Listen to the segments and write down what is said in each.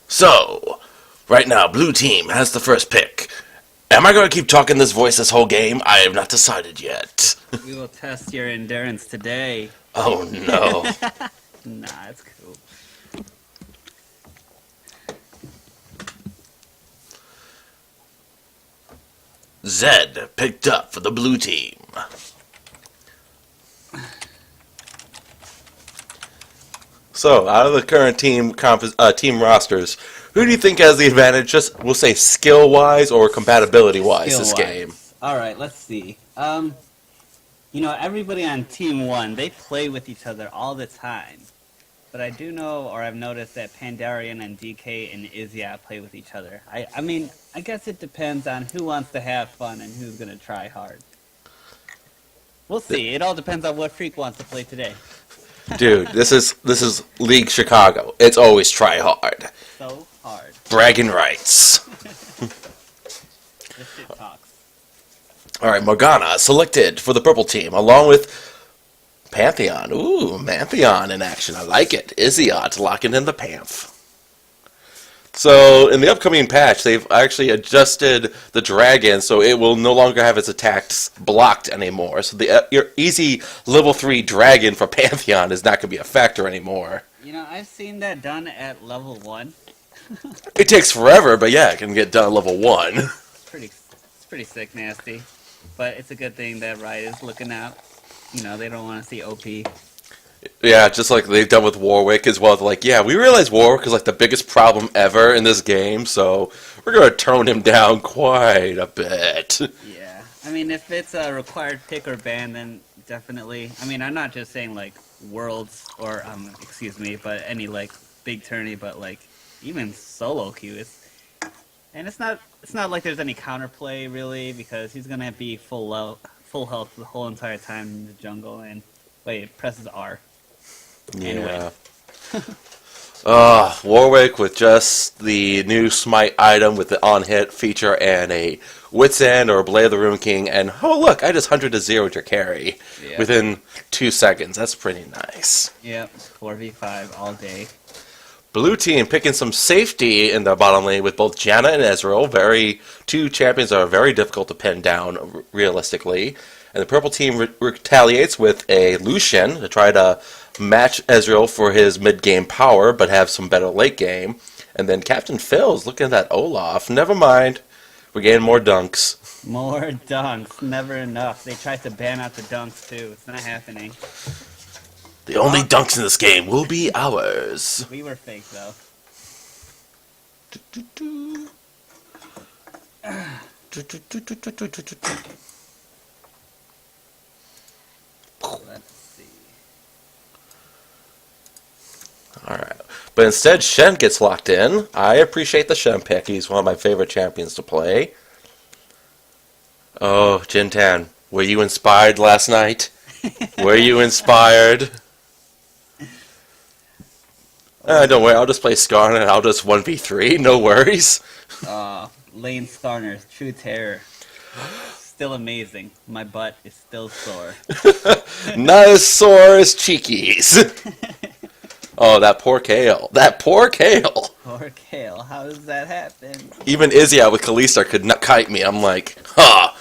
So, right now, blue team has the first pick. Am I going to keep talking this voice this whole game? I have not decided yet. We will test your endurance today. Oh no. Nah, it's cool. Zed picked up for the blue team. So, out of the current team rosters, who do you think has the advantage, just, we'll say, skill-wise or compatibility-wise this game? Alright, let's see. Everybody on Team 1, they play with each other all the time. But I do know, or I've noticed, that Pandarian and DK and Izia play with each other. I mean, I guess it depends on who wants to have fun and who's going to try hard. We'll see. It all depends on what Freak wants to play today. Dude, this is League Chicago. It's always try hard. So hard. Bragging rights. This shit talks. Alright, Morgana selected for the purple team, along with Pantheon. Ooh, Pantheon in action. I like it. Iziot locking in the Panth. So, in the upcoming patch, they've actually adjusted the dragon so it will no longer have its attacks blocked anymore. So your easy level 3 dragon for Pantheon is not going to be a factor anymore. I've seen that done at level 1. It takes forever, but yeah, it can get done at level 1. It's pretty sick nasty. But it's a good thing that Riot is looking out. They don't want to see OP. Yeah, just like they've done with Warwick as well. They're like, yeah, we realize Warwick is like the biggest problem ever in this game, so we're going to tone him down quite a bit. Yeah. I mean, if it's a required pick or ban, then definitely. I mean, I'm not just saying like Worlds or, but any like big tourney, but like even solo queue is. And it's not like there's any counterplay really, because he's going to be full health the whole entire time in the jungle. And wait, it presses R. Yeah. Warwick with just the new smite item with the on-hit feature and a Wit's End or Blade of the Rune King, and oh look, I just 100-0'd your carry within 2 seconds. That's pretty nice. Yep, 4v5 all day. Blue team picking some safety in the bottom lane with both Janna and Ezreal. Two champions that are very difficult to pin down realistically. And the purple team retaliates with a Lucian to try to match Ezreal for his mid-game power, but have some better late game. And then Captain Phil's looking at that Olaf. Never mind. We're getting more dunks. More dunks. Never enough. They tried to ban out the dunks, too. It's not happening. The only dunks in this game will be ours. We were fake, though. Let's see. Alright. But instead, Shen gets locked in. I appreciate the Shen pick. He's one of my favorite champions to play. Oh, Jintan, were you inspired last night? Were you inspired? Don't worry, I'll just play Skarner and I'll just 1v3. No worries. Lane Skarner's true terror. Still amazing. My butt is still sore. Not as sore as Cheekies. Oh, that poor Kale. That poor Kale. Poor Kale. How does that happen? Even Izia with Kalista could not kite me. I'm like, huh.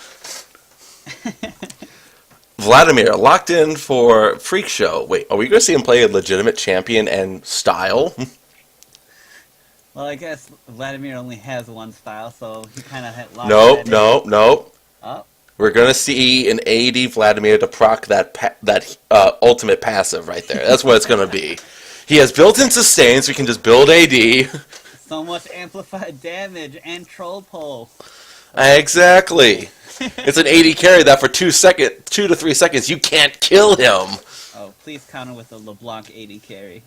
Vladimir, locked in for Freak Show. Wait, are we going to see him play a legitimate champion and style? Well, I guess Vladimir only has one style, so he kind of lost. Nope. Oh. We're going to see an AD Vladimir to proc that ultimate passive right there. That's what it's going to be. He has built-in sustain, so we can just build AD. So much amplified damage and troll pole. Exactly. It's an AD carry that for 2 to 3 seconds you can't kill him. Oh, please counter with a LeBlanc AD carry.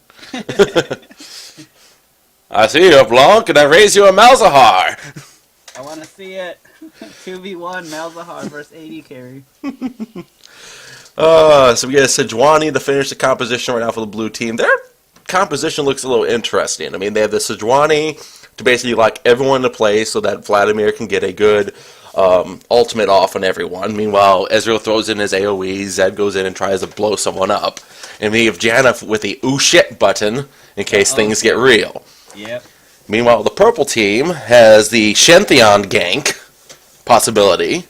I see you, Blanc, and I raise you a Malzahar. I want to see it. 2v1 Malzahar versus AD carry. So we got Sejuani to finish the composition right now for the blue team. Their composition looks a little interesting. I mean, they have the Sejuani to basically lock everyone into place so that Vladimir can get a good ultimate off on everyone. Meanwhile, Ezreal throws in his AoE, Zed goes in and tries to blow someone up. And we have Janna with the ooh shit button in case Uh-oh. things get real. Yep. Meanwhile, the purple team has the Shentheon gank possibility,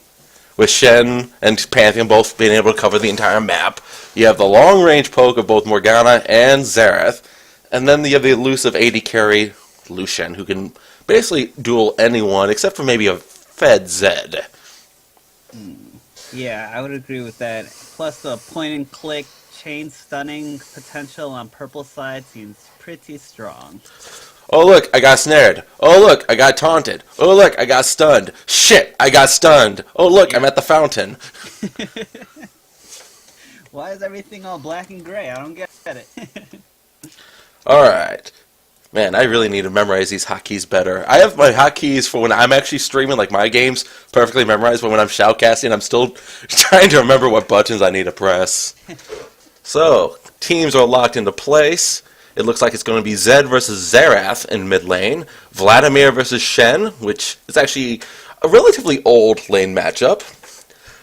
with Shen and Pantheon both being able to cover the entire map. You have the long-range poke of both Morgana and Xerath, and then you have the elusive AD carry, Lucian, who can basically duel anyone except for maybe a Fed Zed. Yeah, I would agree with that. Plus, the point-and-click chain stunning potential on purple side seems pretty strong. Oh look, I got snared. Oh look, I got taunted. Oh look, I got stunned. Shit, I got stunned. Oh look, I'm at the fountain. Why is everything all black and gray? I don't get it. Alright. Man, I really need to memorize these hotkeys better. I have my hotkeys for when I'm actually streaming, like my games, perfectly memorized, but when I'm shoutcasting, I'm still trying to remember what buttons I need to press. So, teams are locked into place. It looks like it's going to be Zed versus Xerath in mid lane, Vladimir versus Shen, which is actually a relatively old lane matchup.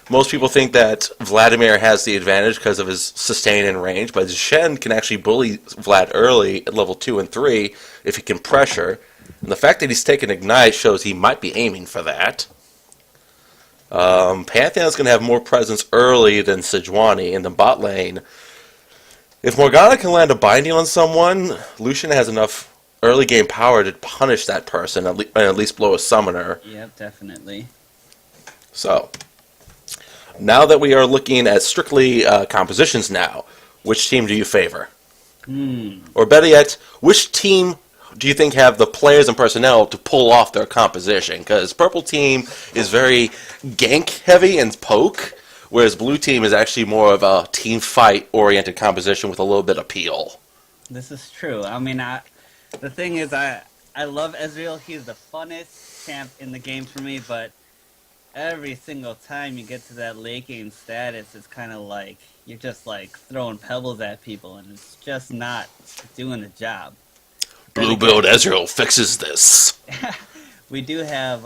Most people think that Vladimir has the advantage because of his sustain and range, but Shen can actually bully Vlad early at level 2 and 3 if he can pressure. And the fact that he's taken Ignite shows he might be aiming for that. Pantheon's going to have more presence early than Sejuani in the bot lane. If Morgana can land a binding on someone, Lucian has enough early game power to punish that person and at least blow a summoner. Yep, definitely. So, now that we are looking at strictly compositions now, which team do you favor? Or better yet, which team do you think have the players and personnel to pull off their composition? Because purple team is very gank heavy and poke, whereas blue team is actually more of a team fight oriented composition with a little bit of peel. This is true. I mean, the thing is, I love Ezreal. He's the funnest champ in the game for me, but every single time you get to that late game status, it's kind of like you're just like throwing pebbles at people, and it's just not doing the job. Blue build Ezreal fixes this. We do have,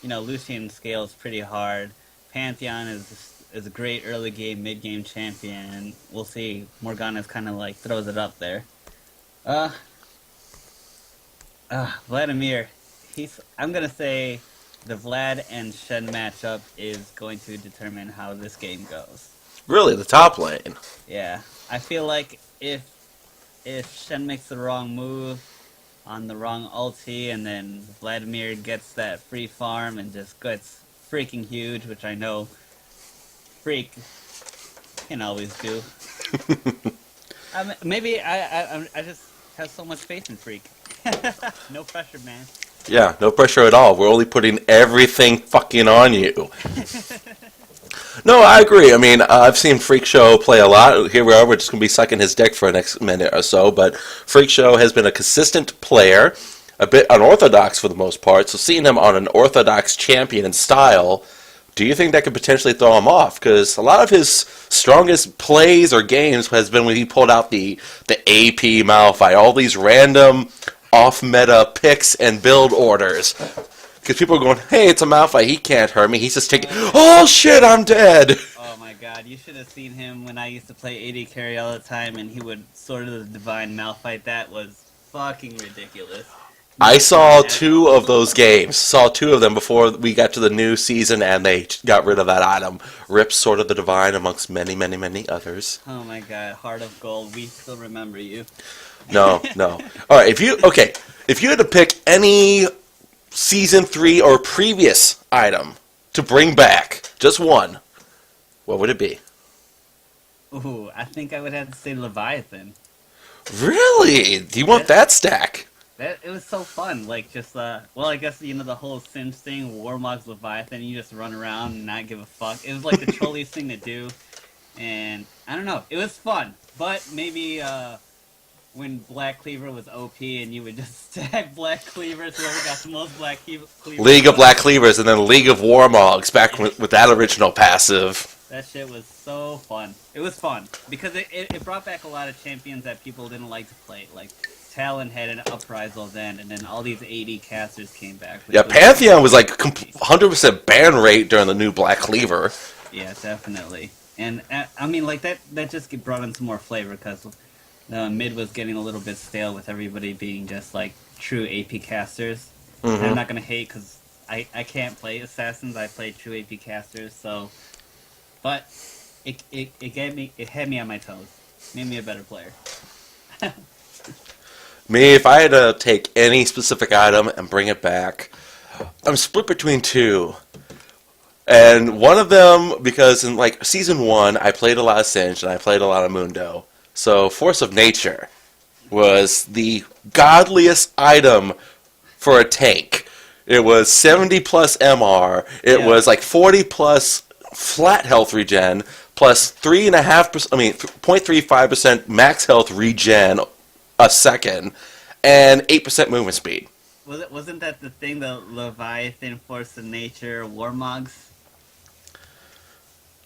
Lucian scales pretty hard. Pantheon is a great early game, mid game champion, and we'll see. Morgana's kind of like throws it up there. Vladimir, I'm gonna say the Vlad and Shen matchup is going to determine how this game goes. Really, the top lane. Yeah, I feel like if Shen makes the wrong move on the wrong ulti, and then Vladimir gets that free farm and just gets freaking huge, which I know Freak can always do. Maybe I just have so much faith in Freak. No pressure, man. Yeah, no pressure at all. We're only putting everything fucking on you. No, I agree. I mean, I've seen Freak Show play a lot. Here we are. We're just going to be sucking his dick for the next minute or so. But Freak Show has been a consistent player, a bit unorthodox for the most part. So seeing him on an orthodox champion in style, do you think that could potentially throw him off? Because a lot of his strongest plays or games has been when he pulled out the AP Malphite, all these random off-meta picks and build orders. Because people are going, hey, it's a Malphite, he can't hurt me. He's just taking, oh shit, I'm dead. Oh my god, you should have seen him when I used to play AD carry all the time, and he would sort of the divine Malphite. That was fucking ridiculous. I saw 2 of those games. Saw 2 of them before we got to the new season, and they got rid of that item. Rip Sword of the Divine amongst many, many, many others. Oh my god, Heart of Gold, we still remember you. No. All right, if you had to pick any Season 3 or previous item to bring back, just one, what would it be? Ooh, I think I would have to say Leviathan. Really? Do you want that stack? It was so fun, like just I guess the whole Sims thing, Warmog's Leviathan, you just run around and not give a fuck. It was like the trolliest thing to do, and I don't know, it was fun, but maybe when Black Cleaver was OP and you would just stack Black Cleavers, whoever got the most Black Cleavers. League of Black Cleavers and then League of Warmogs back with that original passive. That shit was so fun. It was fun because it brought back a lot of champions that people didn't like to play, like Talon had an uprisal then, and then all these AD casters came back. Yeah, Pantheon was like 100% ban rate during the new Black Cleaver. Yeah, definitely. And I mean, like that just brought in some more flavor because The mid was getting a little bit stale with everybody being just like true AP casters. And I'm Mm-hmm. not gonna hate because I can't play assassins. I play true AP casters. So, but it had me on my toes. Made me a better player. Me, if I had to take any specific item and bring it back, I'm split between two. And one of them, because in like season one, I played a lot of Singe and I played a lot of Mundo. So Force of Nature was the godliest item for a tank. It was 70 plus MR. It Yeah. was like 40 plus flat health regen, plus 3.5%, I mean, 0.35% max health regen a second, and 8% movement speed. Wasn't that the thing, the Leviathan Force of Nature Warmogs?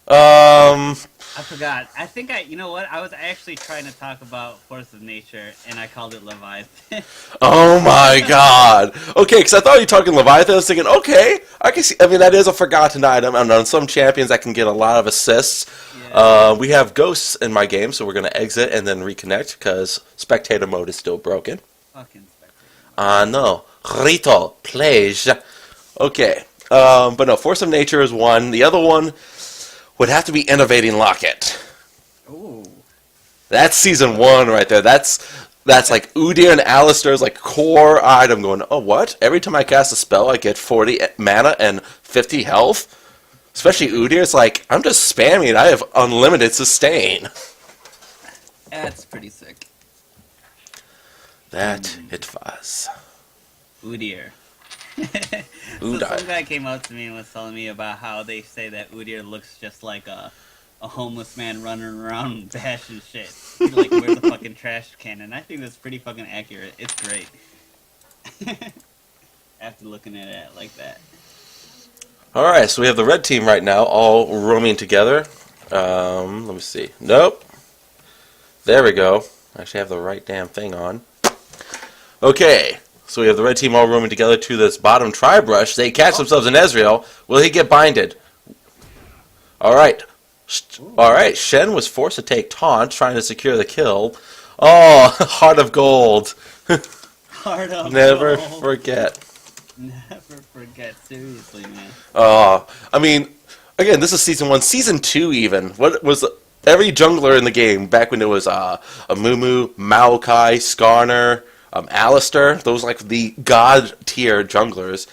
Um, I forgot. I think you know what? I was actually trying to talk about Force of Nature, and I called it Leviathan. oh my god. Okay, because I thought you were talking Leviathan. I was thinking, okay, I can see. I mean, that is a forgotten item. And on some champions, that can get a lot of assists. Yeah. We have ghosts in my game, so we're going to exit and then reconnect because spectator mode is still broken. Fucking spectator. No. Rito, please. Okay. But no, Force of Nature is one. The other one would have to be Innovating Locket. Ooh. That's season one right there. That's like Udyr and Alistair's like core item going, oh what? Every time I cast a spell I get 40 mana and 50 health? Especially Udyr, it's like, I'm just spamming. I have unlimited sustain. That's pretty sick. That it was. Udyr. So Udyr. some guy came up to me and was telling me about how they say that Udyr looks just like a homeless man running around bashing shit. He like wears a fucking trash can, and I think that's pretty fucking accurate. It's great. After looking at it like that. Alright, so we have the red team right now, all roaming together. Let me see. Nope. There we go. Actually, I have the right damn thing on. Okay, so we have the red team all roaming together to this bottom tri-brush. They catch themselves in Ezreal. Will he get binded? Alright. Alright, Shen was forced to take taunt, trying to secure the kill. Oh, Heart of Gold. Heart of Never gold. forget. Never forget. Seriously, man. I mean, again, this is season one. Season two, even. What was every jungler in the game back when it was a Mumu, Maokai, Skarner, Alistair? Those like the god tier junglers.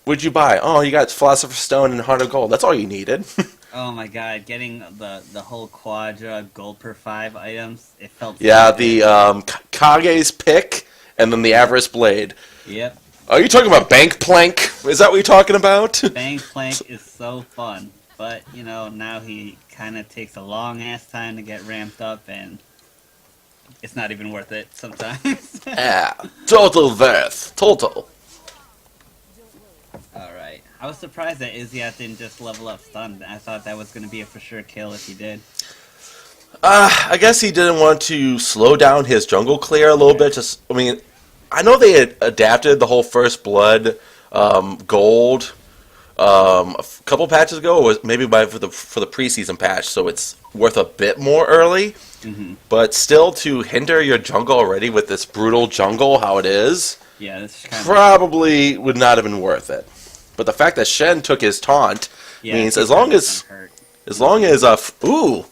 What'd you buy? Oh, you got Philosopher's Stone and Heart of Gold. That's all you needed. Oh my god, getting the whole quadra gold per 5 items, it felt so yeah, good. the Kage's pick and then the Avarice Blade. Yep. Are you talking about Bank Plank? Is that what you're talking about? Bang Plank is so fun, but you know, now he kind of takes a long ass time to get ramped up, and it's not even worth it sometimes. Yeah, total worth. Total. Alright. I was surprised that Iziath didn't just level up stunned. I thought that was going to be a for sure kill if he did. I guess he didn't want to slow down his jungle clear a little bit. Just, I mean, I know they had adapted the whole First Blood gold a couple patches ago, or was maybe for the preseason patch, so it's worth a bit more early. Mm-hmm. But still, to hinder your jungle already with this brutal jungle, how it is, Yeah, this kind probably would not have been worth it. But the fact that Shen took his taunt means as long as ooh,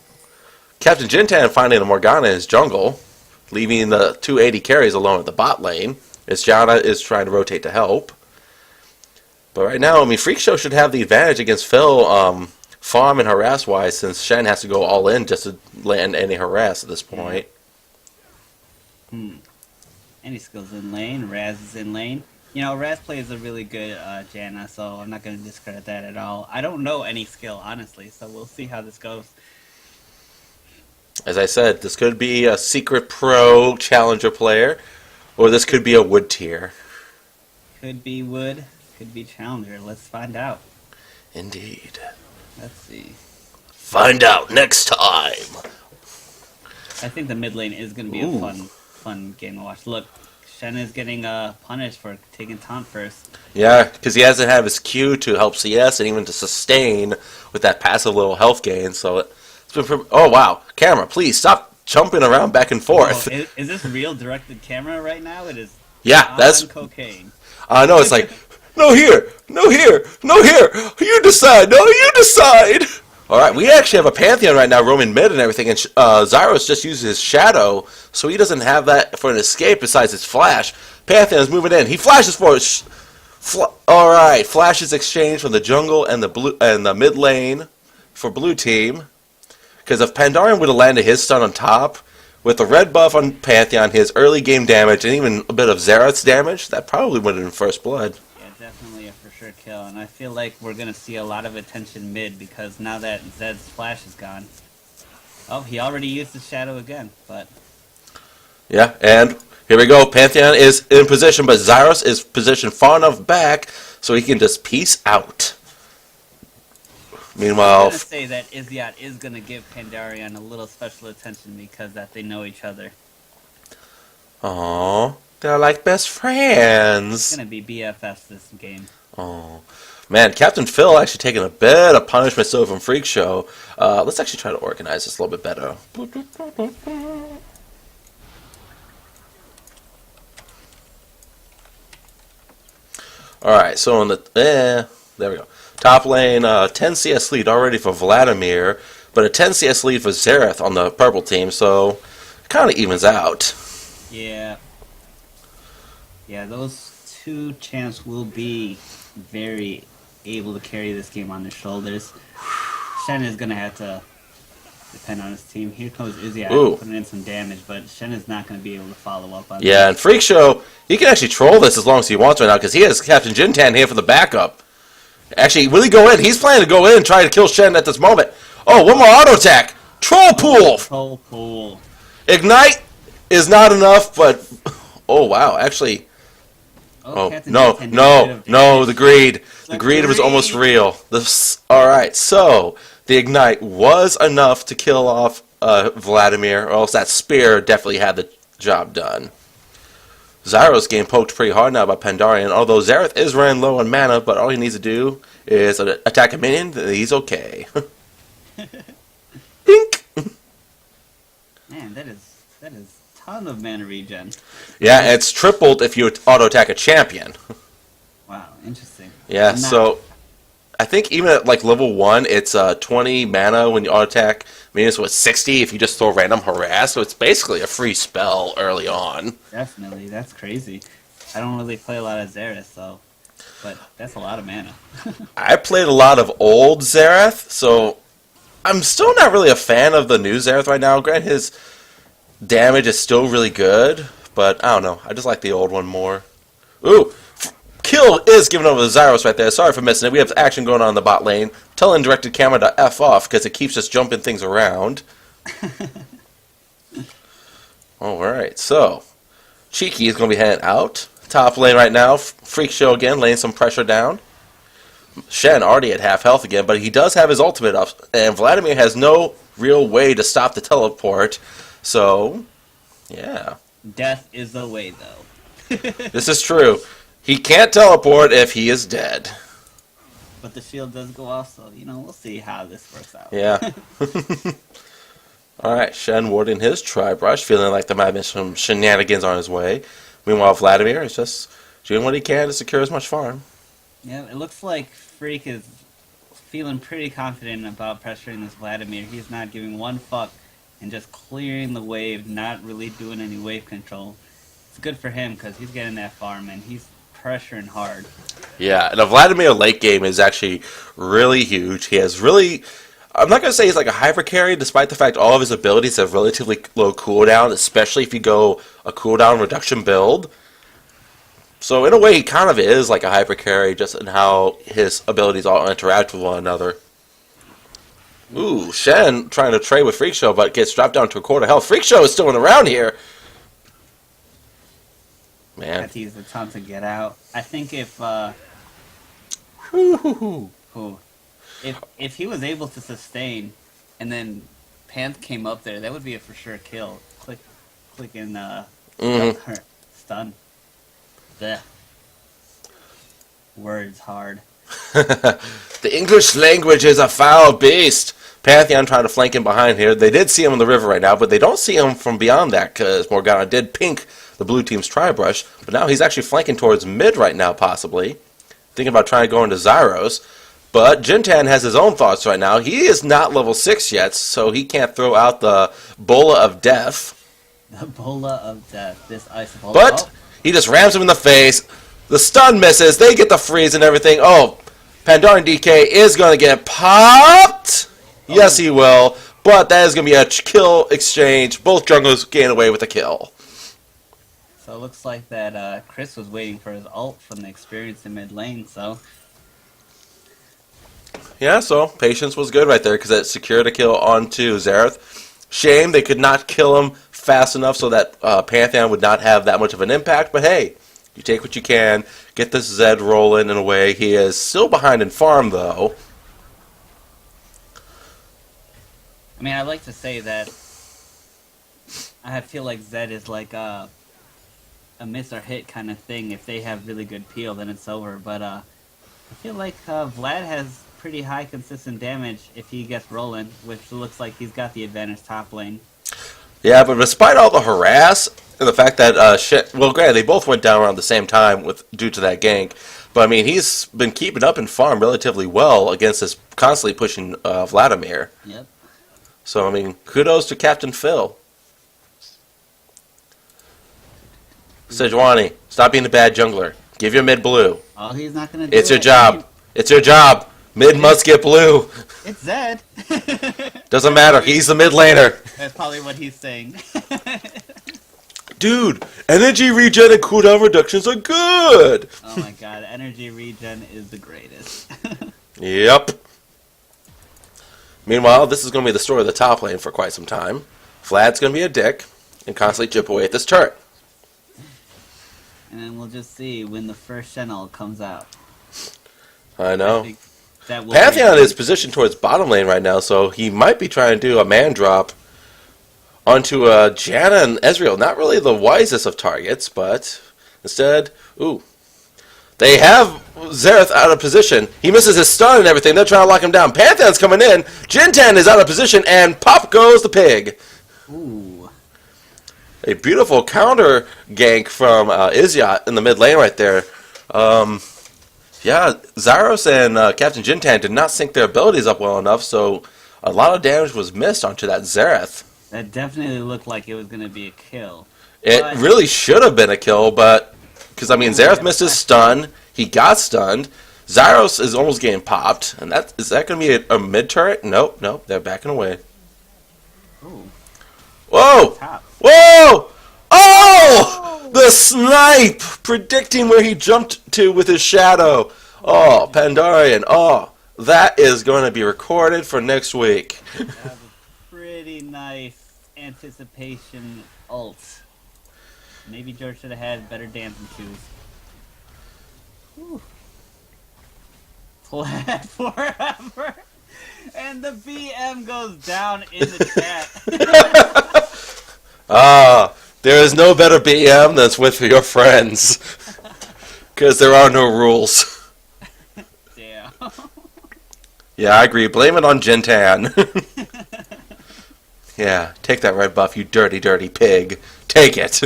Captain Jintan finding a Morgana in his jungle, leaving the 280 carries alone at the bot lane, as Janna is trying to rotate to help. But right now, I mean, Freak Show should have the advantage against Phil, farm and harass-wise, since Shen has to go all in just to land any harass at this point. Any skills in lane, Raz is in lane. You know, Raz plays a really good Janna, so I'm not going to discredit that at all. I don't know any skill, honestly, so we'll see how this goes. As I said, this could be a secret pro challenger player, or this could be a wood tier. Could be Wood, could be Challenger. Let's find out. Indeed. Let's see. Find out next time. I think the mid lane is going to be Ooh. a fun game to watch. Look, Shen is getting punished for taking taunt first. Yeah, because he hasn't had his Q to help CS and even to sustain with that passive little health gain. So it's been oh wow, camera, please stop jumping around back and forth. Oh, is this real directed camera right now? It is Yeah, that's. on cocaine. I know. It's like, no here, no here, no here. You decide. No, you decide. All right, we actually have a Pantheon right now roaming mid and everything, and Zyros just uses his shadow, so he doesn't have that for an escape besides his flash. Pantheon's moving in. He flashes for it. All right, flashes exchange from the jungle and the mid lane for blue team. Because if Pandaren would have landed his stun on top, with the red buff on Pantheon, his early game damage, and even a bit of Xerath's damage, that probably would have been first blood. Yeah, definitely a for sure kill, and I feel like we're gonna see a lot of attention mid because now that Zed's flash is gone. Oh, he already used his shadow again, but Yeah, and here we go. Pantheon is in position, but Zyros is positioned far enough back so he can just peace out. I'm Meanwhile, gonna say that Iziot is gonna give Pandaren a little special attention because that they know each other. aww, they're like best It's friends. gonna be BFFs this game. Oh, man, Captain Phil actually taking a bit of punishment so from Freak Show. Let's actually try to organize this a little bit better. Alright, so on the... there we go. Top lane, 10 CS lead already for Vladimir, but a 10 CS lead for Xerath on the purple team, so it kind of evens out. Yeah. Yeah, those two champs will be very able to carry this game on their shoulders. Shen is gonna have to depend on his team. Here comes Iziot putting in some damage, but Shen is not gonna be able to follow up on Yeah, and Freak Show, he can actually troll this as long as he wants right now, because he has Captain Jintan here for the backup. Actually, will he go in? He's planning to go in and try to kill Shen at this moment. Oh, one more auto attack! Troll pool! Troll pool. Ignite is not enough, but... Oh, wow, actually... Oh, Captain no, Jintan did a bit no, of no, damage. the greed. The The greed was almost greed. real. Alright, so, the Ignite was enough to kill off Vladimir, or else that spear definitely had the job done. Zyros getting poked pretty hard now by Pandaren, although Xerath is running low on mana, but all he needs to do is attack a minion, then he's okay. Bink! Man, that is ton of mana regen. Yeah, it's tripled if you auto-attack a champion. Wow, interesting. Yeah, I'm not- so I think even at like level 1, it's 20 mana when you auto-attack. I mean, it's what, 60 if you just throw random harass, so it's basically a free spell early on. Definitely, that's crazy. I don't really play a lot of Xerath, so, but that's a lot of mana. I played a lot of old Xerath, so I'm still not really a fan of the new Xerath right now. Granted, his damage is still really good, but I don't know. I just like the old one more. Ooh! Kill is given over to Zyros right there. Sorry for missing it. We have action going on in the bot lane. Telling directed camera to F off because it keeps us jumping things around. Alright, so Cheeky is going to be heading out. Top lane right now. Freak Show again, laying some pressure down. Shen already at half health again, but he does have his ultimate up. And Vladimir has no real way to stop the teleport. So, yeah. Death is the way, though. This is true. He can't teleport if he is dead. But the shield does go off, so, we'll see how this works out. Yeah. Alright, Shen warding his Tri-Brush, feeling like there might have been some shenanigans on his way. Meanwhile, Vladimir is just doing what he can to secure as much farm. Yeah, it looks like Freak is feeling pretty confident about pressuring this Vladimir. He's not giving one fuck and just clearing the wave, not really doing any wave control. It's good for him because he's getting that farm and he's pressuring hard. Yeah, and the Vladimir late game is actually really huge. He has really... I'm not going to say he's like a hyper carry, despite the fact all of his abilities have relatively low cooldown, especially if you go a cooldown reduction build. So in a way, he kind of is like a hyper carry, just in how his abilities all interact with one another. Ooh, Shen trying to trade with Freak Show, but gets dropped down to a quarter health. Freak Show is still around here. Man. Had to use the taunt to get out. I think if if he was able to sustain, and then Panth came up there, that would be a for sure kill. Click and stun. Blech. Words hard. The English language is a foul beast. Pantheon trying to flank in behind here. They did see him in the river right now, but they don't see him from beyond that because Morgana did pink the blue team's tri-brush. But now he's actually flanking towards mid right now, possibly. Thinking about trying to go into Zyros. But Jintan has his own thoughts right now. He is not level 6 yet, so he can't throw out the Bola of Death. The Bola of Death. This ice bola. But he just rams him in the face. The stun misses. They get the freeze and everything. Oh, Pandaren DK is going to get popped. Yes, he will. But that is going to be a kill exchange. Both junglers gain away with a kill. So it looks like that Chris was waiting for his ult from the experience in mid lane, so... Yeah, so patience was good right there because it secured a kill onto Xerath. Shame they could not kill him fast enough so that Pantheon would not have that much of an impact. But hey, you take what you can. Get this Zed rolling in a way. He is still behind in farm, though. I mean, I'd like to say that I feel like Zed is like a miss or hit kind of thing. If they have really good peel, then it's over. But I feel like Vlad has pretty high consistent damage if he gets rolling, which looks like he's got the advantage top lane. Yeah, but despite all the harass and the fact that well, granted they both went down around the same time due to that gank, but I mean he's been keeping up in farm relatively well against this constantly pushing Vladimir. Yep. So I mean, kudos to Captain Phil. Sejuani, stop being a bad jungler. Give your mid blue. Oh, he's not gonna do It's it. your job. It's your job. Mid must get blue. It's Zed. Doesn't matter. He's the mid laner. That's probably what he's saying. Dude, energy regen and cooldown reductions are good. Oh my god, energy regen is the greatest. Yep. Meanwhile, this is going to be the story of the top lane for quite some time. Vlad's going to be a dick and constantly chip away at this turret. And then we'll just see when the first channel comes out. I know. That will Pantheon is positioned towards bottom lane right now, so he might be trying to do a man drop onto Janna and Ezreal. Not really the wisest of targets, but instead, ooh. They have Xerath out of position. He misses his stun and everything. They're trying to lock him down. Pantheon's coming in. Jintan is out of position, and pop goes the pig. Ooh. A beautiful counter gank from Iziot in the mid lane right there. Yeah, Zyros and Captain Jintan did not sync their abilities up well enough, so a lot of damage was missed onto that Xerath. That definitely looked like it was going to be a kill. It But- really should have been a kill, but... Because, I mean, Xerath missed his stun. He got stunned. Zyros is almost getting popped. And is that going to be a mid-turret? Nope, nope. They're backing away. Ooh. Whoa! Top. Whoa! Oh! The snipe! Predicting where he jumped to with his shadow. Oh, Pandaren. Oh, that is going to be recorded for next week. That was a pretty nice anticipation ult. Maybe George should have had better dancing shoes. Whew. Flat forever. And the BM goes down in the chat. There is no better BM than with your friends. Because there are no rules. Damn. Yeah, I agree. Blame it on Jintan. Yeah, take that red buff, you dirty, dirty pig. Take it.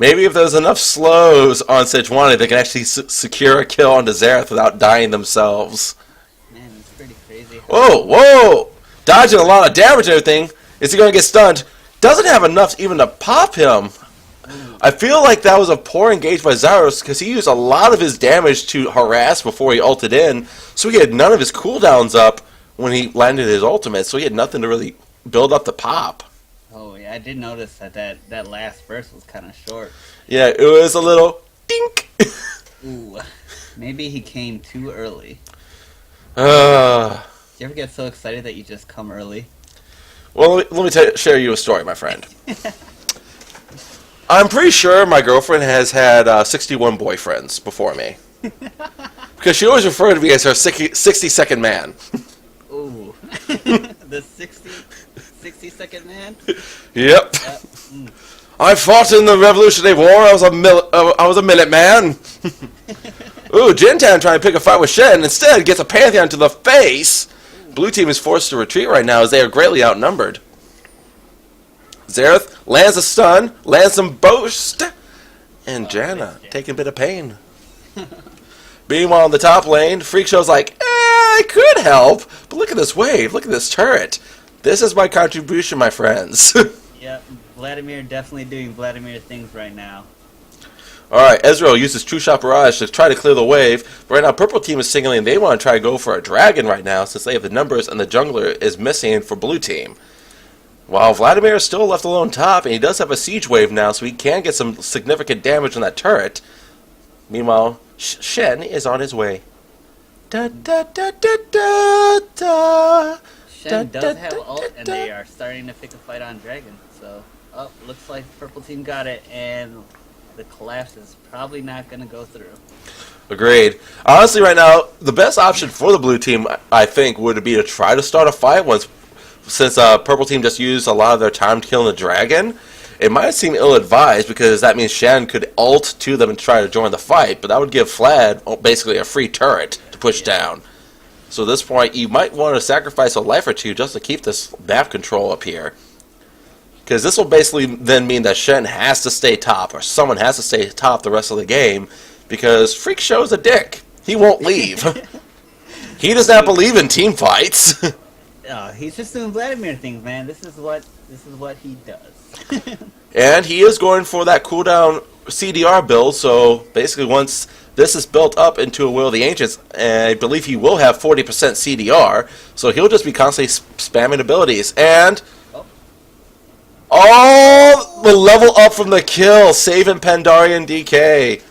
Maybe if there's enough slows on Sejuani, they can actually secure a kill onto Xerath without dying themselves. Man, it's pretty crazy. Whoa, whoa! Dodging a lot of damage and everything. Is he going to get stunned? Doesn't have enough even to pop him. I feel like that was a poor engage by Zyros because he used a lot of his damage to harass before he ulted in, so he had none of his cooldowns up when he landed his ultimate, so he had nothing to really build up the pop. Oh, yeah, I did notice that last burst was kind of short. Yeah, it was a little dink. Ooh, maybe he came too early. Uh, Do you ever get so excited that you just come early? well, let me share you a story, my friend. I'm pretty sure my girlfriend has had 61 boyfriends before me. Because she always referred to me as her 60-second man. Ooh. The 60-second man? Yep. I fought in the Revolutionary War. I was a minute man. Ooh, Jintan trying to pick a fight with Shen. Instead, gets a Pantheon to the face. Blue team is forced to retreat right now as they are greatly outnumbered. Xerath lands a stun, lands some boost, and Janna taking a bit of pain. Meanwhile, in the top lane, Freak Show's like, I could help, but look at this wave, look at this turret. This is my contribution, my friends. Yep, Vladimir definitely doing Vladimir things right now. Alright, Ezreal uses True Shot Barrage to try to clear the wave, but right now Purple Team is signaling they want to try to go for a dragon right now since they have the numbers and the jungler is missing for Blue Team. While Vladimir is still left alone top, and he does have a siege wave now, so he can get some significant damage on that turret. Meanwhile, Shen is on his way. Da, da, da, da, da, da. Shen does have ult, and they are starting to pick a fight on dragon. So, looks like Purple Team got it, and the collapse is probably not going to go through. Agreed. Honestly, right now, the best option for the Blue Team, I think, would be to try to start a fight since Purple Team just used a lot of their time killing the dragon. It might seem ill-advised because that means Shen could ult to them and try to join the fight, but that would give Vlad basically a free turret to push down. So at this point, you might want to sacrifice a life or two just to keep this map control up here. Because this will basically then mean that Shen has to stay top, or someone has to stay top the rest of the game, because Freak Show's a dick. He won't leave. He does not believe in team fights. He's just doing Vladimir things, man. This is what he does. And he is going for that cooldown CDR build, so basically once this is built up into a Will of the Ancients, and I believe he will have 40% CDR, so he'll just be constantly spamming abilities. And the level up from the kill, saving Pandarian DK.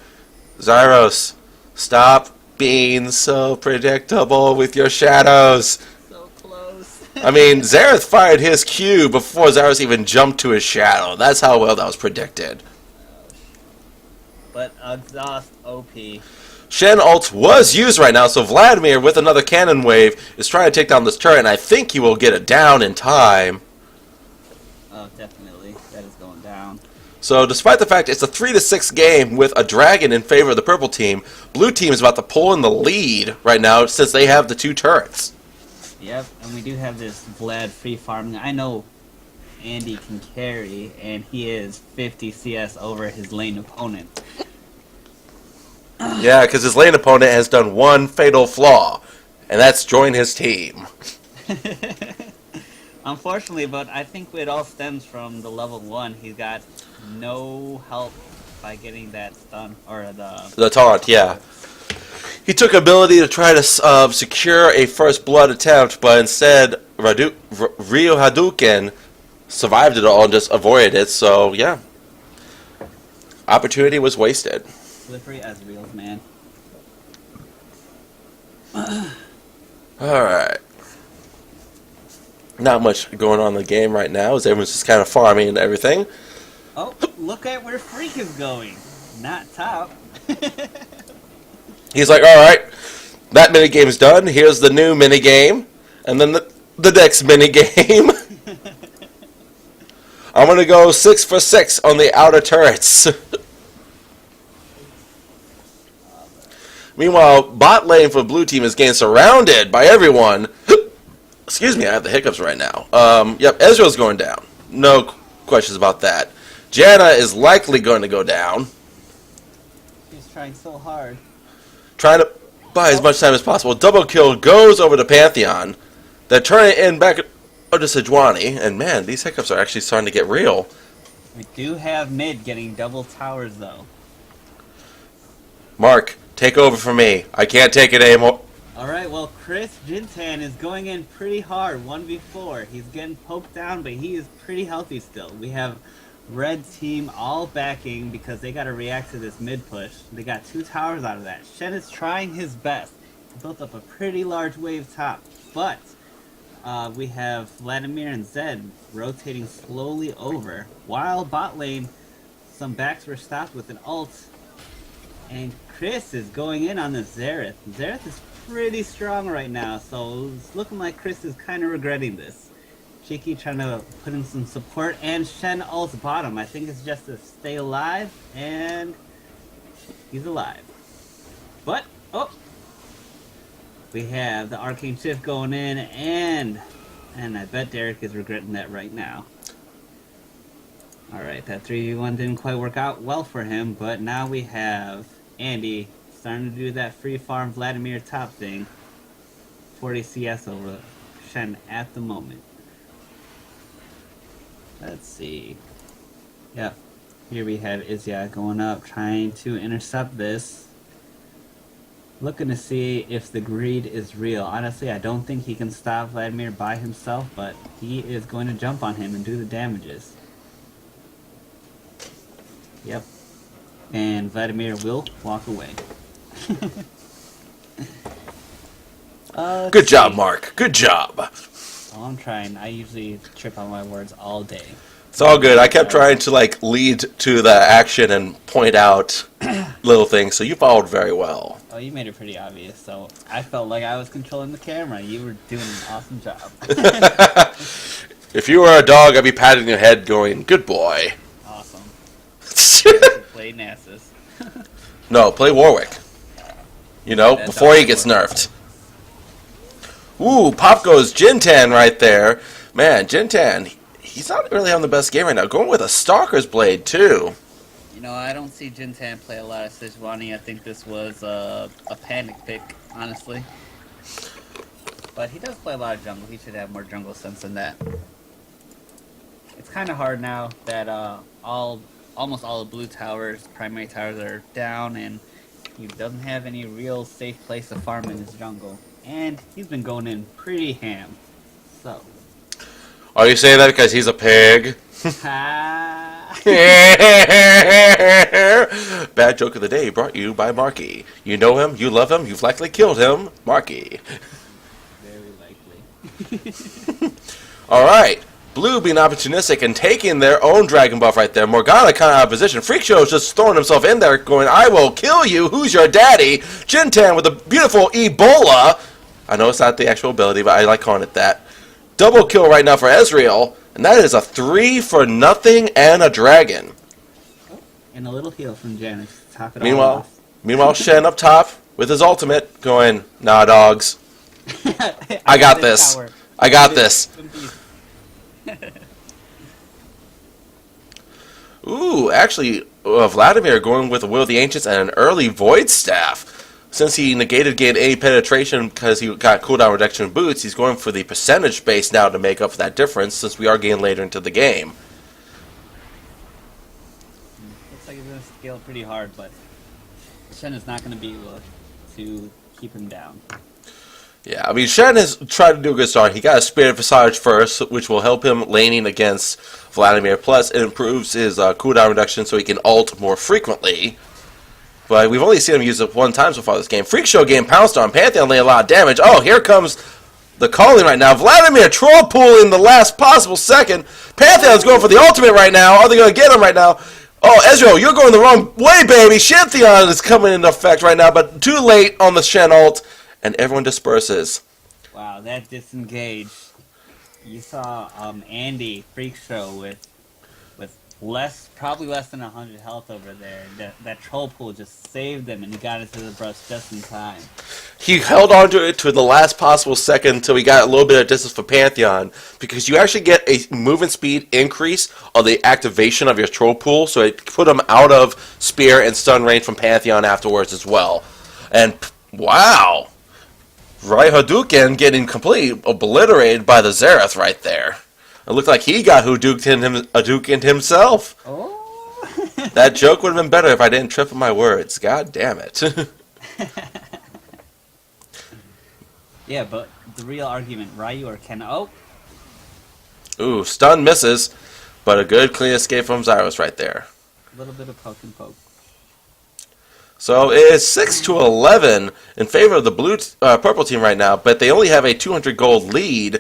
Zyros, stop being so predictable with your shadows. So close. I mean, Xerath fired his Q before Zyros even jumped to his shadow. That's how well that was predicted. But exhaust OP. Shen ult was used right now, so Vladimir with another cannon wave is trying to take down this turret, and I think he will get it down in time. Oh, definitely. That is going down. So despite the fact it's a 3-6 game with a dragon in favor of the Purple Team, Blue Team is about to pull in the lead right now since they have the two turrets. Yep, and we do have this Vlad free farming. I know Andy can carry, and he is 50 CS over his lane opponent. Yeah, because his lane opponent has done one fatal flaw, and that's join his team. Unfortunately, but I think it all stems from the level 1. He's got no help by getting that stun, or The taunt, yeah. He took ability to try to secure a first blood attempt, but instead Ryu Hadouken survived it all and just avoided it, so yeah. Opportunity was wasted. Slippery as reals, man. Alright. Not much going on in the game right now, as everyone's just kind of farming and everything. Oh, look at where Freak is going. Not top. He's like, alright, that minigame's done, here's the new minigame, and then the next minigame. I'm going to go 6 for 6 on the outer turrets. Meanwhile, bot lane for Blue Team is getting surrounded by everyone. Excuse me, I have the hiccups right now. Yep, Ezreal's going down. No questions about that. Janna is likely going to go down. He's trying so hard. Trying to buy as much time as possible. Double kill goes over to Pantheon. They're turning it in back to Sejuani. And man, these hiccups are actually starting to get real. We do have mid getting double towers, though. Mark, take over for me. I can't take it anymore. Alright, well, Chris Jintan is going in pretty hard, 1v4. He's getting poked down, but he is pretty healthy still. We have Red Team all backing because they got to react to this mid push. They got 2 towers out of that. Shen is trying his best. He built up a pretty large wave top, but we have Vladimir and Zed rotating slowly over. While bot lane, some backs were stopped with an ult. And Chris is going in on the Xerath. Xerath is pretty strong right now, so it's looking like Chris is kind of regretting this. Cheeky trying to put in some support, and Shen ults bottom. I think it's just to stay alive, and he's alive. But, oh! We have the Arcane Shift going in, and I bet Derek is regretting that right now. Alright, that 3v1 didn't quite work out well for him, but now we have Andy starting to do that free farm Vladimir top thing. 40 CS over Shen at the moment. Let's see. Yep. Here we have Izya going up, trying to intercept this. Looking to see if the greed is real. Honestly, I don't think he can stop Vladimir by himself, but he is going to jump on him and do the damages. Yep. And Vladimir will walk away. Good job, Mark. Good job. Oh, I'm trying. I usually trip on my words all day. It's all good. I kept trying to like lead to the action and point out little things, so you followed very well. Oh, you made it pretty obvious, so I felt like I was controlling the camera. You were doing an awesome job. If you were a dog, I'd be patting your head going, good boy. Awesome. Play Nasus. No, play Warwick. You know, That's before he gets nerfed. Ooh, pop goes Jintan right there. Man, Jintan, he's not really having the best game right now. Going with a Stalker's Blade, too. You know, I don't see Jintan play a lot of Sejuani. I think this was a panic pick, honestly. But he does play a lot of jungle. He should have more jungle sense than that. It's kind of hard now that almost all the blue towers, primary towers, are down, and he doesn't have any real safe place to farm in his jungle. And he's been going in pretty ham. So. Are you saying that because he's a pig? Bad joke of the day brought you by MarkE. You know him, you love him, you've likely killed him. MarkE. Very likely. Alright. Blue being opportunistic and taking their own dragon buff right there. Morgana kind of out of position. Freak Show is just throwing himself in there going, I will kill you. Who's your daddy? Jintan with a beautiful Ebola. I know it's not the actual ability, but I like calling it that. Double kill right now for Ezreal. And that is a 3-for-0 and a dragon. And a little heal from Janice. Top it all off. Meanwhile, Shen up top with his ultimate going, nah, dogs. I got this. Tower. I got this. Ooh, actually, Vladimir going with the Will of the Ancients and an early Void Staff. Since he negated gain A penetration because he got cooldown reduction boots, he's going for the percentage base now to make up for that difference since we are getting later into the game. Looks like he's going to scale pretty hard, but Shen is not going to be able to keep him down. Yeah, I mean, Shen has tried to do a good start. He got a Spirit Visage first, which will help him laning against Vladimir. Plus, it improves his cooldown reduction so he can ult more frequently. But we've only seen him use it one time so far this game. Freak Show game pounced on. Pantheon laying a lot of damage. Oh, here comes the calling right now. Vladimir troll pool in the last possible second. Pantheon's going for the ultimate right now. Are they going to get him right now? Oh, Ezreal, you're going the wrong way, baby. Shantheon is coming into effect right now, but too late on the Shen ult. And everyone disperses. Wow, that disengage. You saw Andy Freak Show with probably less than 100 health over there. That troll pool just saved him, and he got into the brush just in time. He held on to it to the last possible second until he got a little bit of distance for Pantheon, because you actually get a movement speed increase on the activation of your troll pool, so it put him out of spear and stun range from Pantheon afterwards as well. And wow! Rai Hadouken getting completely obliterated by the Xerath right there. It looked like he got Hadoukened himself. Oh. That joke would have been better if I didn't trip on my words. God damn it. Yeah, but the real argument, Ryu or Ken... Oh! Ooh, stun misses, but a good clean escape from Zyros right there. A little bit of poke and poke. So it is 6-11 in favor of the purple team right now, but they only have a 200 gold lead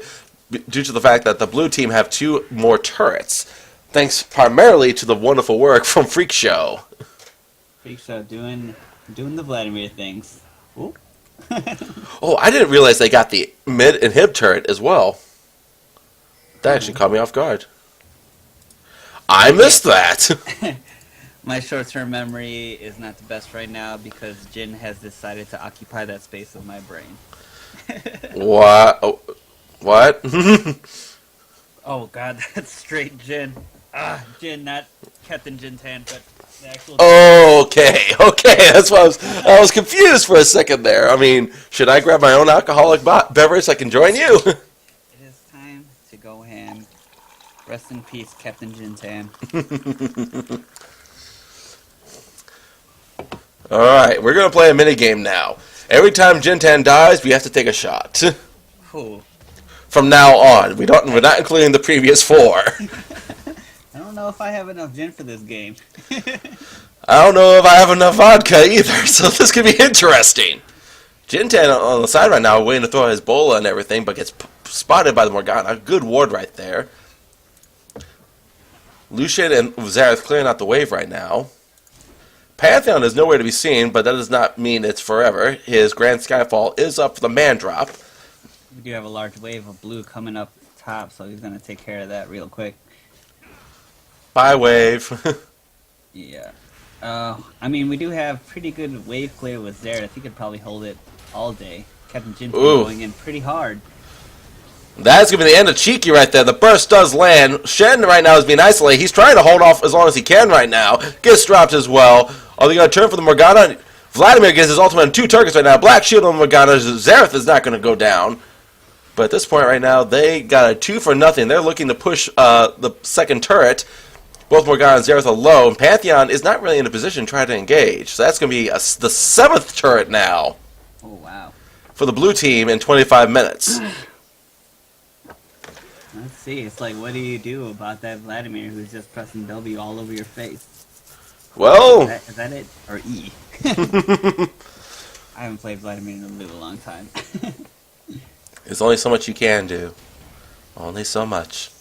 due to the fact that the blue team have 2 more turrets, thanks primarily to the wonderful work from Freak Show. Freak Show doing the Vladimir things. Ooh. Oh, I didn't realize they got the mid inhib turret as well. That actually caught me off guard. I missed that. My short-term memory is not the best right now because Jin has decided to occupy that space of my brain. What? Oh, what? Oh god, that's straight Jin. Jin, not Captain Jintan, but the actual Jin. Okay, okay. That's why I was confused for a second there. I mean, should I grab my own alcoholic beverage so I can join you? It is time to go ham. Rest in peace, Captain Jintan. All right, we're gonna play a mini game now. Every time Jintan dies, we have to take a shot. Whew. From now on, we're not including the previous 4. I don't know if I have enough gin for this game. I don't know if I have enough vodka either, so this could be interesting. Jintan on the side right now, waiting to throw his bola and everything, but gets spotted by the Morgana. Good ward right there. Lucian and Zareth clearing out the wave right now. Pantheon is nowhere to be seen, but that does not mean it's forever. His Grand Skyfall is up for the man drop. We do have a large wave of blue coming up top, so he's going to take care of that real quick. Bye, wave. Yeah. I mean, we do have pretty good wave clear with Zareth. He could probably hold it all day. Captain Jin's going in pretty hard. That's going to be the end of Cheeky right there. The burst does land. Shen right now is being isolated. He's trying to hold off as long as he can right now. Gets dropped as well. Are they going to turn for the Morgana? Vladimir gets his ultimate on 2 targets right now. Black Shield on the Morgana. Zareth is not going to go down. But at this point right now, they got a 2 for nothing. They're looking to push the second turret. Both Morgana and Zareth are low, and Pantheon is not really in a position to try to engage. So that's going to be the 7th turret now. Oh, wow. For the blue team in 25 minutes. Let's see. It's like, what do you do about that Vladimir who's just pressing W all over your face? Well... Is that it? Or E? I haven't played Vladimir in a little long time. There's only so much you can do. Only so much.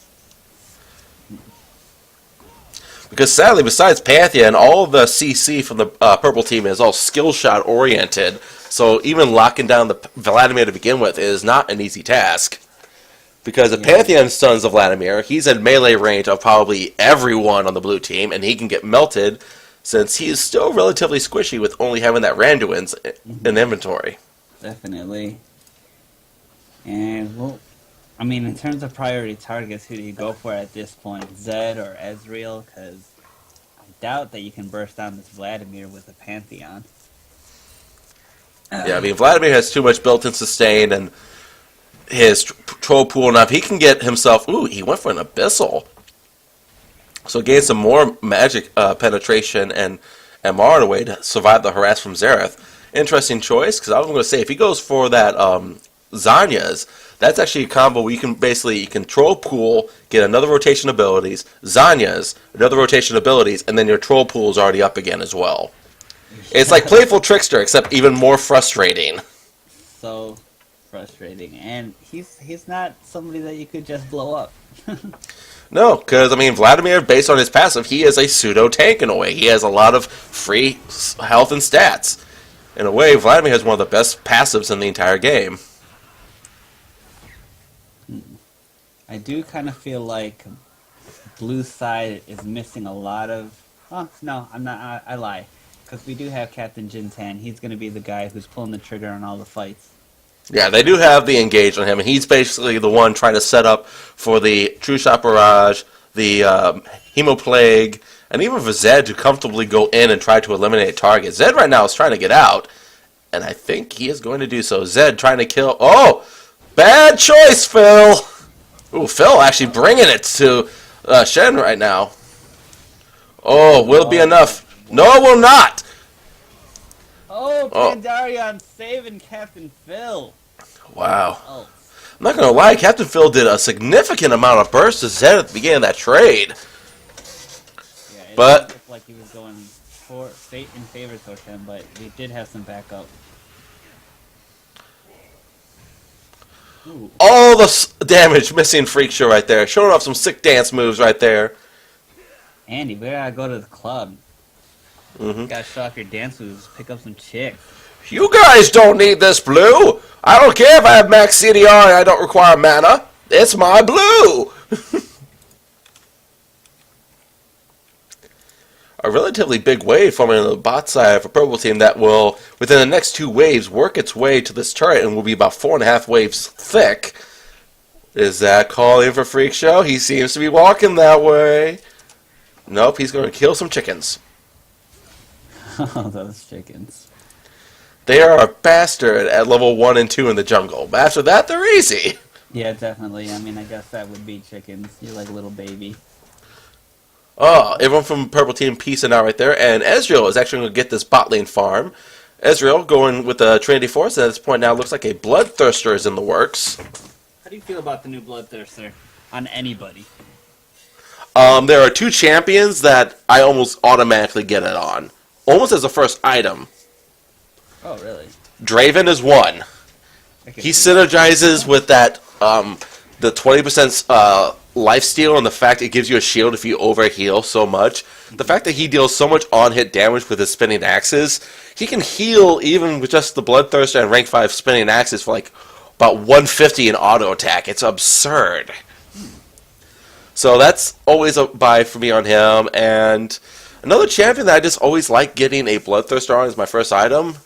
Because sadly, besides Pantheon, all of the CC from the purple team is all skill shot oriented. So even locking down the Vladimir to begin with is not an easy task. Because if Pantheon stuns the Vladimir, he's in melee range of probably everyone on the blue team, and he can get melted since he's still relatively squishy with only having that Randuin's in inventory. Definitely. And, well, I mean, in terms of priority targets, who do you go for at this point? Zed or Ezreal? Because I doubt that you can burst down this Vladimir with a Pantheon. Yeah, I mean, Vladimir has too much built-in sustain, and his troll pool enough. He can get himself... Ooh, he went for an Abyssal. So gain some more magic penetration and MR in a way to survive the harass from Zareth. Interesting choice, because I was going to say, if he goes for that Zanya's, that's actually a combo where you can troll pool, get another rotation abilities, Zanya's, another rotation abilities, and then your troll pool is already up again as well. It's like Playful Trickster, except even more frustrating. So frustrating. And he's not somebody that you could just blow up. No, because, I mean, Vladimir, based on his passive, he is a pseudo-tank in a way. He has a lot of free health and stats. In a way, Vladimir has one of the best passives in the entire game. I do kind of feel like blue side is missing a lot of... Oh, no, I'm not. I lie. Because we do have Captain Jintan. He's going to be the guy who's pulling the trigger on all the fights. Yeah, they do have the engage on him, and he's basically the one trying to set up for the True Shot Barrage, the Hemoplague, and even for Zed to comfortably go in and try to eliminate targets. Zed right now is trying to get out, and I think he is going to do so. Zed trying to kill... Oh! Bad choice, Phil! Ooh, Phil actually bringing it to Shen right now. Oh, will it be enough? No, it will not! Oh, Pandarion saving Captain Phil. Wow. Oh. I'm not going to lie, Captain Phil did a significant amount of burst to Zed at the beginning of that trade. Yeah, it But looked like he was going in favor towards him, but he did have some backup. Ooh. all the damage missing Freak Show right there. Showing off some sick dance moves right there. Andy, we gotta go to the club. Mm-hmm. Gotta show off your dance moves, pick up some chicks. You guys don't need this blue. I don't care if I have max CDR and I don't require mana. It's my blue. a relatively big wave forming on the bot side for purple team that will, within the next 2 waves, work its way to this turret and will be about 4.5 waves thick. Is that calling for Freak Show? He seems to be walking that way. Nope, he's going to kill some chickens. Oh, those chickens. They are a bastard at level 1 and 2 in the jungle. But after that, they're easy. Yeah, definitely. I mean, I guess that would be chickens. You're like a little baby. Oh, everyone from purple team peacing out right there. And Ezreal is actually going to get this bot lane farm. Ezreal going with the Trinity Force. And at this point now, it looks like a Bloodthirster is in the works. How do you feel about the new Bloodthirster on anybody? There are 2 champions that I almost automatically get it on. Almost as a first item. Oh, really? Draven is one. He synergizes with that, the 20% lifesteal and the fact it gives you a shield if you overheal so much. The fact that he deals so much on-hit damage with his spinning axes, he can heal even with just the Bloodthirster and rank 5 spinning axes for like about 150 in auto attack. It's absurd. So that's always a buy for me on him. And another champion that I just always like getting a Bloodthirster on is my first item.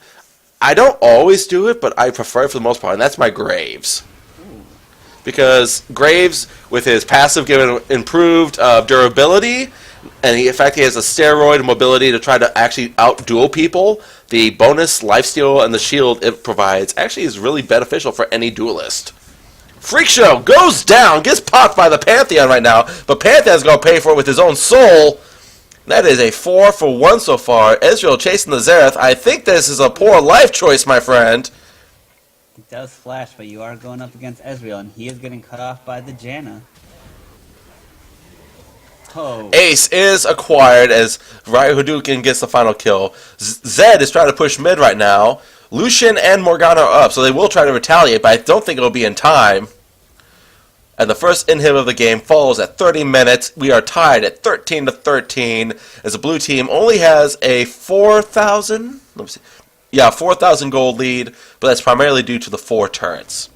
I don't always do it, but I prefer it for the most part, and that's my Graves. Because Graves, with his passive given improved durability, and in fact he has a steroid mobility to try to actually out-duel people, the bonus lifesteal and the shield it provides actually is really beneficial for any duelist. Freak Show goes down, gets popped by the Pantheon right now, but Pantheon's going to pay for it with his own soul. That is a 4 for 1 so far. Ezreal chasing the Xerath. I think this is a poor life choice, my friend. It does flash, but you are going up against Ezreal, and he is getting cut off by the Janna. Oh. Ace is acquired as Ryu Hadouken gets the final kill. Zed is trying to push mid right now. Lucian and Morgana are up, so they will try to retaliate, but I don't think it'll be in time. And the first inhib of the game falls at 30 minutes. We are tied at 13-13 as the blue team only has a 4,000 gold lead, but that's primarily due to the 4 turrets.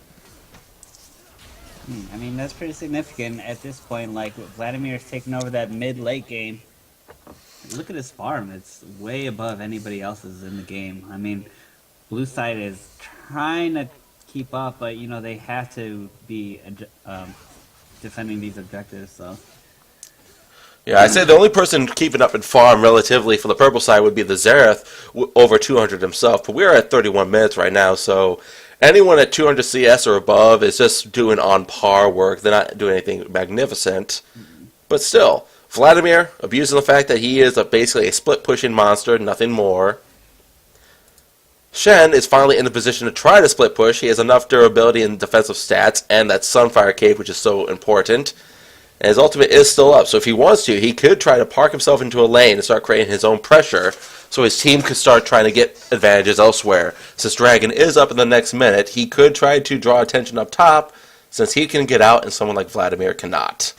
I mean, that's pretty significant at this point. Like, Vladimir's taking over that mid-late game. Look at his farm. It's way above anybody else's in the game. I mean, blue side is trying to keep up, but, you know, they have to be defending these objectives, so... Yeah, I'd say the only person keeping up in farm relatively for the purple side would be the Xerath, over 200 himself. But we're at 31 minutes right now, so anyone at 200 CS or above is just doing on par work. They're not doing anything magnificent. But still, Vladimir abusing the fact that he is basically a split-pushing monster, nothing more. Shen is finally in the position to try to split push. He has enough durability and defensive stats, and that Sunfire Cape, which is so important. And his ultimate is still up, so if he wants to, he could try to park himself into a lane and start creating his own pressure, so his team could start trying to get advantages elsewhere. Since Dragon is up in the next minute, he could try to draw attention up top, since he can get out and someone like Vladimir cannot.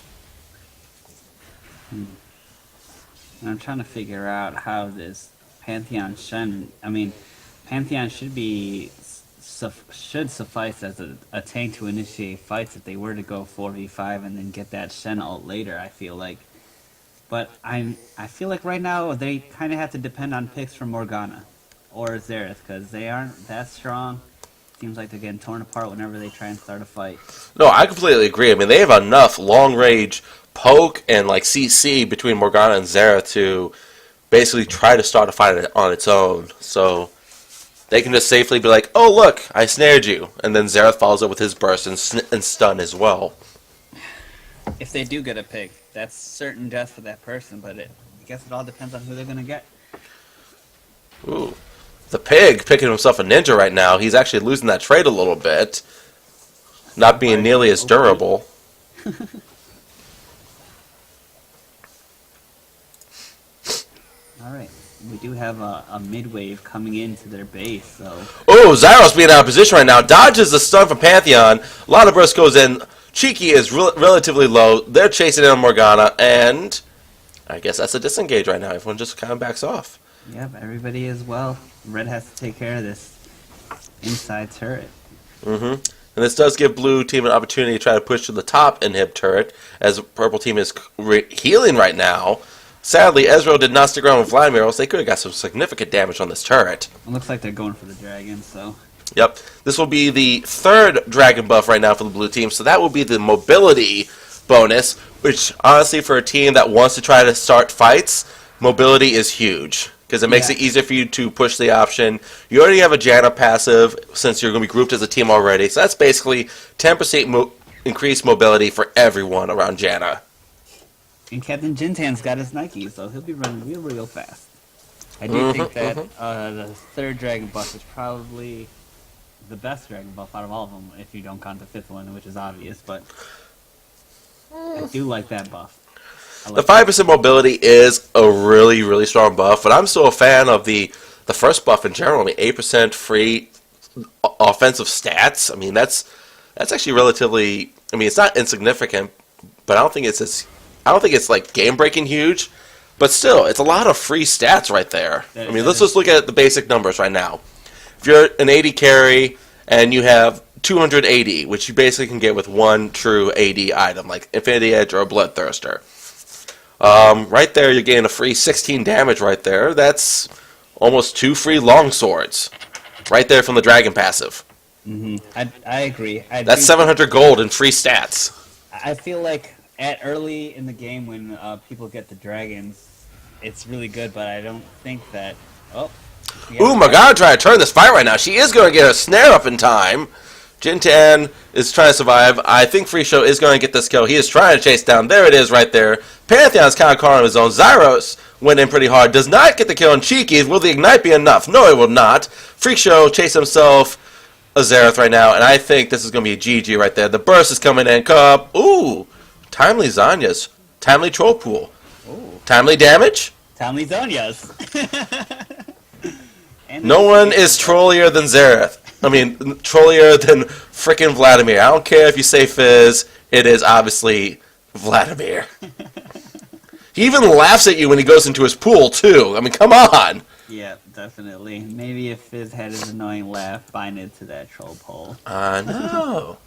I'm trying to figure out how this Pantheon Shen... I mean... Pantheon should suffice as a tank to initiate fights if they were to go 4v5 and then get that Shen ult later, I feel like. But I feel like right now they kind of have to depend on picks from Morgana or Xerath, because they aren't that strong. Seems like they're getting torn apart whenever they try and start a fight. No, I completely agree. I mean, they have enough long-range poke and like CC between Morgana and Xerath to basically try to start a fight on its own. So... they can just safely be like, oh, look, I snared you. And then Xerath follows up with his burst and stun as well. If they do get a pick, that's certain death for that person, but I guess it all depends on who they're going to get. Ooh. The pig picking himself a ninja right now. He's actually losing that trait a little bit. Not being nearly as durable. Alright. We do have a mid-wave coming into their base, so... Oh, Zyros being out of position right now. Dodges the stun from Pantheon. A lot of burst goes in. Cheeky is relatively low. They're chasing in on Morgana, and I guess that's a disengage right now. Everyone just kind of backs off. Yep, everybody is well. Red has to take care of this inside turret. And this does give blue team an opportunity to try to push to the top inhib turret, as purple team is healing right now. Sadly, Ezreal did not stick around with Vladimir, else they could have got some significant damage on this turret. It looks like they're going for the dragon, so... Yep. This will be the third dragon buff right now for the blue team, so that will be the mobility bonus, which honestly for a team that wants to try to start fights, mobility is huge. Because it makes it easier for you to push the option. You already have a Janna passive since you're going to be grouped as a team already, so that's basically 10% increased mobility for everyone around Janna. And Captain Jintan's got his Nike, so he'll be running real fast. I do think that the third dragon buff is probably the best dragon buff out of all of them, if you don't count the fifth one, which is obvious, but I do like that buff. The 5% mobility is a really, really strong buff, but I'm still a fan of the first buff in general. I mean, 8% free offensive stats. I mean, that's actually relatively. I mean, it's not insignificant, but I don't think it's like game breaking huge. But still, it's a lot of free stats right there. I mean, let's just look at the basic numbers right now. If you're an 80 carry and you have 280, which you basically can get with one true AD item, like Infinity Edge or a Bloodthirster. Right there, you're getting a free 16 damage right there. That's almost 2 free longswords. Right there from the Dragon passive. I agree. That's 700 gold in free stats. I feel like early in the game when people get the dragons, it's really good, but I don't think that... Oh. Ooh, Morgana trying to turn this fight right now. She is going to get a snare up in time. Jintan is trying to survive. I think Free Show is going to get this kill. He is trying to chase down. There it is right there. Pantheon's kind of caught on his own. Zyros went in pretty hard. Does not get the kill on Cheeky. Will the Ignite be enough? No, it will not. Freak Show chase himself a Xerath right now, and I think this is going to be a GG right there. The burst is coming in. Ooh. Timely Zanya's. Timely Troll Pool. Ooh. Timely damage? Timely Zanya's. No one is trollier than Xerath. I mean, trollier than frickin' Vladimir. I don't care if you say Fizz, it is obviously Vladimir. He even laughs at you when he goes into his pool, too. I mean, come on. Yeah, definitely. Maybe if Fizz had his annoying laugh, bind it to that troll pole. I know.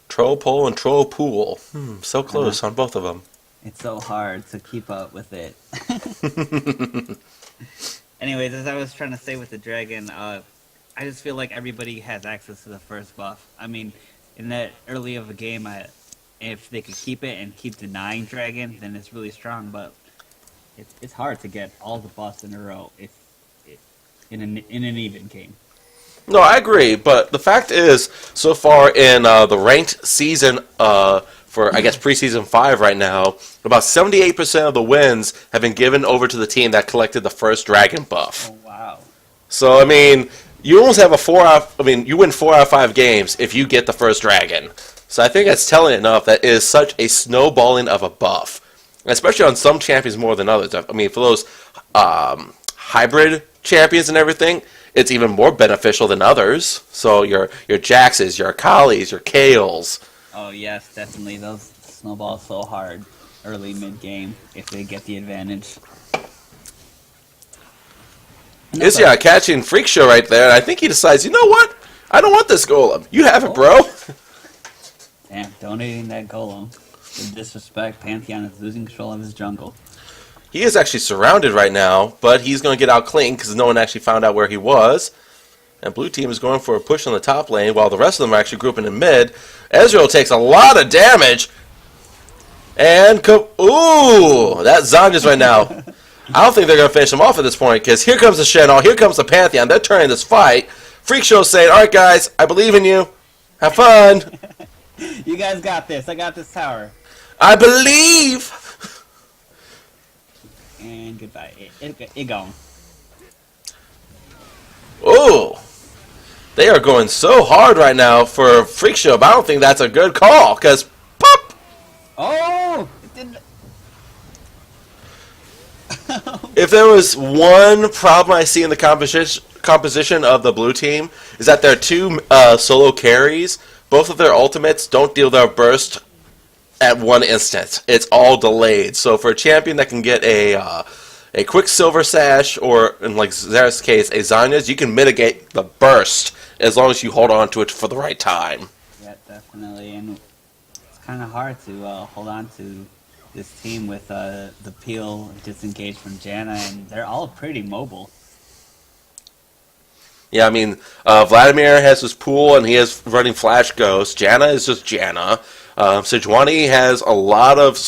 Troll pole and troll pool. So close on both of them. It's so hard to keep up with it. Anyways, as I was trying to say with the dragon, I just feel like everybody has access to the first buff. I mean, in that early of a game, if they could keep it and keep denying dragon, then it's really strong. But it's hard to get all the buffs in a row in an even game. No, I agree, but the fact is, so far in the ranked season for, I guess, preseason 5 right now, about 78% of the wins have been given over to the team that collected the first dragon buff. Oh, wow. So, I mean, you almost have you win 4 out of 5 games if you get the first dragon. So I think that's telling enough that it is such a snowballing of a buff. Especially on some champions more than others. I mean, for those hybrid champions and everything, it's even more beneficial than others. So your Jaxes, your Akali's, your Kales. Oh yes, definitely. Those snowball so hard early mid-game if they get the advantage. Izzy catching Freak Show right there, and I think he decides, you know what? I don't want this golem. You have it, bro. Damn, donating that golem. The disrespect, Pantheon is losing control of his jungle. He is actually surrounded right now, but he's going to get out clean because no one actually found out where he was. And blue team is going for a push on the top lane while the rest of them are actually grouping in mid. Ezreal takes a lot of damage. And, ooh, that Zanya's right now. I don't think they're going to finish him off at this point because here comes the Shen'Al, here comes the Pantheon. They're turning this fight. Freak Show's saying, all right, guys, I believe in you. Have fun. You guys got this. I got this tower. I believe. And goodbye. It gone. Ooh. They are going so hard right now for Freak Show, but I don't think that's a good call, because pop! Oh! It didn't... If there was one problem I see in the composition of the blue team, is that their 2 solo carries, both of their ultimates don't deal their burst at one instant. It's all delayed. So for a champion that can get a quick Silver Sash, or in like Xerath's case, a Zanya's, you can mitigate the burst as long as you hold on to it for the right time. Yeah, definitely. And it's kind of hard to hold on to this team with the peel disengaged from Janna, and they're all pretty mobile. Yeah, I mean, Vladimir has his pool and he has running Flash Ghost. Janna is just Janna. Sejuani has a lot of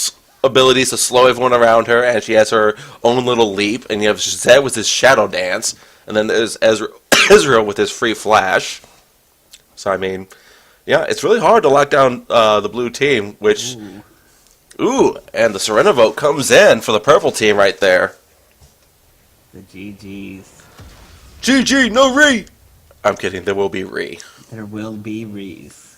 abilities to slow everyone around her, and she has her own little leap. And you have Zed with his Shadow Dance, and then there's Israel with his Free Flash. So, I mean, yeah, it's really hard to lock down the blue team, which... and the Serena vote comes in for the purple team right there. The GGs. GG, no re! I'm kidding, there will be re. There will be Reese.